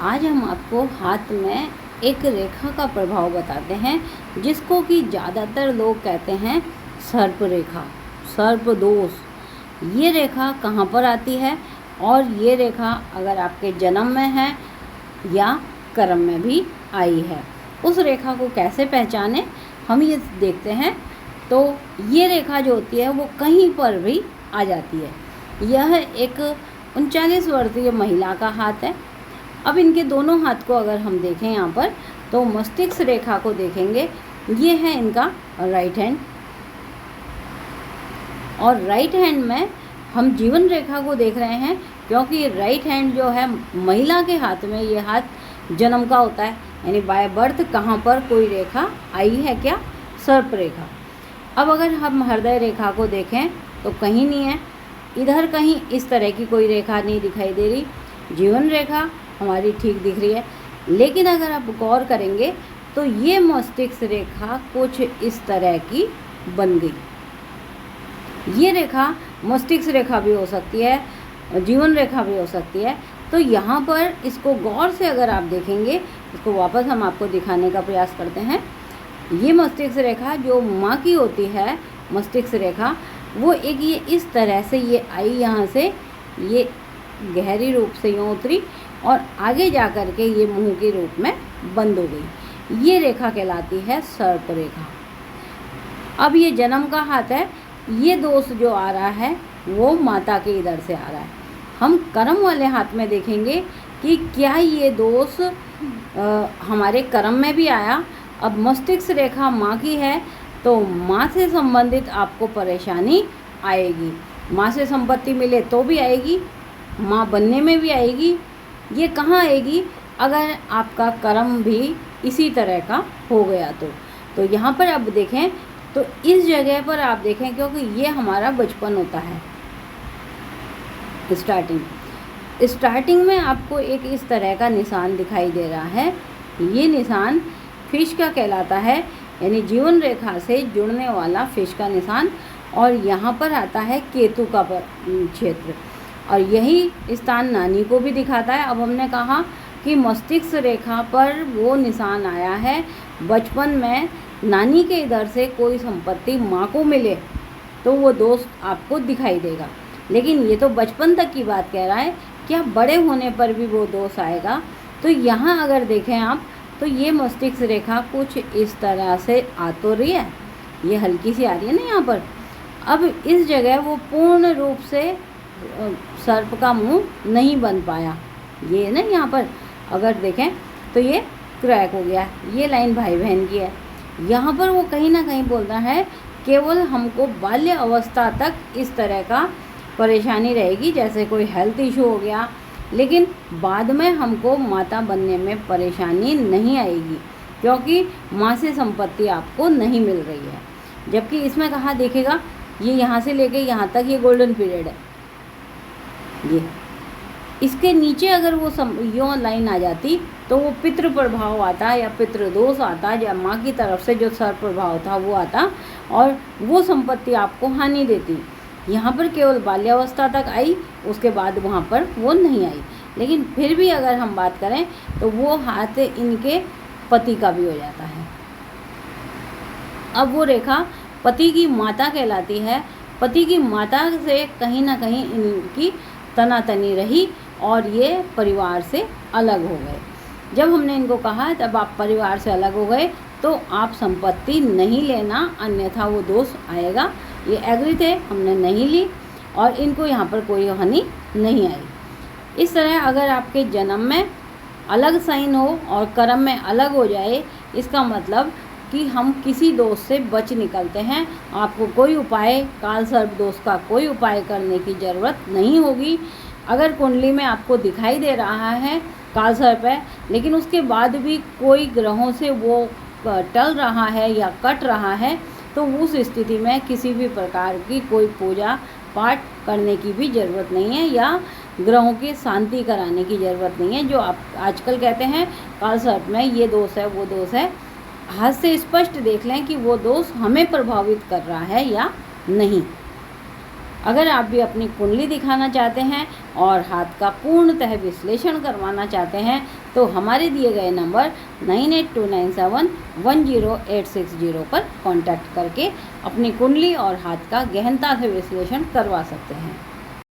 आज हम आपको हाथ में एक रेखा का प्रभाव बताते हैं, जिसको कि ज़्यादातर लोग कहते हैं सर्प रेखा, सर्प दोष। ये रेखा कहाँ पर आती है और ये रेखा अगर आपके जन्म में है या कर्म में भी आई है, उस रेखा को कैसे पहचाने हम ये देखते हैं। तो ये रेखा जो होती है वो कहीं पर भी आ जाती है। यह एक 39 वर्षीय महिला का हाथ है। अब इनके दोनों हाथ को अगर हम देखें यहाँ पर, तो मस्तिष्क रेखा को देखेंगे, ये है इनका राइट हैंड, और राइट हैंड में हम जीवन रेखा को देख रहे हैं, क्योंकि राइट हैंड जो है महिला के हाथ में, ये हाथ जन्म का होता है, यानी बाय बर्थ कहाँ पर कोई रेखा आई है, क्या? सर्प रेखा। अब अगर हम हृदय रेखा को देखें तो कहीं नहीं है, इधर कहीं इस तरह की कोई रेखा नहीं दिखाई दे रही। जीवन रेखा हमारी ठीक दिख रही है, लेकिन अगर आप गौर करेंगे तो ये मस्तिष्क रेखा कुछ इस तरह की बन गई। ये रेखा मस्तिष्क रेखा भी हो सकती है, जीवन रेखा भी हो सकती है। तो यहाँ पर इसको गौर से अगर आप देखेंगे, इसको वापस हम आपको दिखाने का प्रयास करते हैं। ये मस्तिष्क रेखा जो माँ की होती है, मस्तिष्क रेखा, वो एक ये इस तरह से ये आई, यहाँ से ये गहरी रूप से यूँ उतरी और आगे जा कर के ये मुंह के रूप में बंद हो गई। ये रेखा कहलाती है सर्प रेखा। अब ये जन्म का हाथ है, ये दोष जो आ रहा है वो माता के इधर से आ रहा है। हम कर्म वाले हाथ में देखेंगे कि क्या ये दोष हमारे कर्म में भी आया। अब मस्तिष्क रेखा माँ की है, तो माँ से संबंधित आपको परेशानी आएगी। माँ से संपत्ति मिले तो भी आएगी, माँ बनने में भी आएगी। ये कहाँ आएगी? अगर आपका कर्म भी इसी तरह का हो गया तो यहाँ पर आप देखें तो इस जगह पर आप देखें, क्योंकि ये हमारा बचपन होता है। स्टार्टिंग में आपको एक इस तरह का निशान दिखाई दे रहा है। ये निशान फिश का कहलाता है, यानी जीवन रेखा से जुड़ने वाला फिश का निशान। और यहाँ पर आता है केतु का क्षेत्र, और यही स्थान नानी को भी दिखाता है। अब हमने कहा कि मस्तिष्क रेखा पर वो निशान आया है बचपन में, नानी के इधर से कोई संपत्ति माँ को मिले तो वो दोष आपको दिखाई देगा। लेकिन ये तो बचपन तक की बात कह रहा है, क्या बड़े होने पर भी वो दोष आएगा? तो यहाँ अगर देखें आप, तो ये मस्तिष्क रेखा कुछ इस तरह से आ तो रही है, ये हल्की सी आ रही है ना यहाँ पर। अब इस जगह वो पूर्ण रूप से सर्प का मुंह नहीं बन पाया। ये ना यहाँ पर अगर देखें तो ये क्रैक हो गया। ये लाइन भाई बहन की है। यहाँ पर वो कहीं ना कहीं बोल रहा है केवल हमको बाल्य अवस्था तक इस तरह का परेशानी रहेगी, जैसे कोई हेल्थ इशू हो गया, लेकिन बाद में हमको माता बनने में परेशानी नहीं आएगी, क्योंकि माँ से संपत्ति आपको नहीं मिल रही है। जबकि इसमें कहा देखिएगा, ये यहाँ से लेके यहाँ तक ये गोल्डन पीरियड है। ये इसके नीचे अगर वो यो लाइन आ जाती तो वो पितृ प्रभाव आता या पितृ दोष आता, या माँ की तरफ से जो सर्प प्रभाव था वो आता, और वो संपत्ति आपको हानि देती। यहाँ पर केवल बाल्यावस्था तक आई, उसके बाद वहाँ पर वो नहीं आई। लेकिन फिर भी अगर हम बात करें तो वो हाथ इनके पति का भी हो जाता है। अब वो रेखा पति की माता कहलाती है। पति की माता से कहीं ना कहीं इनकी तनातनी रही और ये परिवार से अलग हो गए। जब हमने इनको कहा तब आप परिवार से अलग हो गए तो आप संपत्ति नहीं लेना, अन्यथा वो दोष आएगा। ये एग्री थे, हमने नहीं ली और इनको यहाँ पर कोई हानि नहीं आई। इस तरह अगर आपके जन्म में अलग साइन हो और कर्म में अलग हो जाए, इसका मतलब कि हम किसी दोष से बच निकलते हैं। आपको कोई उपाय, काल सर्प दोष का कोई उपाय करने की ज़रूरत नहीं होगी। अगर कुंडली में आपको दिखाई दे रहा है काल सर्प है, लेकिन उसके बाद भी कोई ग्रहों से वो टल रहा है या कट रहा है, तो उस स्थिति में किसी भी प्रकार की कोई पूजा पाठ करने की भी ज़रूरत नहीं है, या ग्रहों की शांति कराने की ज़रूरत नहीं है। जो आप आजकल कहते हैं काल सर्प में ये दोष है, वो दोष है, हाथ से स्पष्ट देख लें कि वो दोष हमें प्रभावित कर रहा है या नहीं। अगर आप भी अपनी कुंडली दिखाना चाहते हैं और हाथ का पूर्णतः विश्लेषण करवाना चाहते हैं तो हमारे दिए गए नंबर 9829710860 पर कांटेक्ट करके अपनी कुंडली और हाथ का गहनता से विश्लेषण करवा सकते हैं।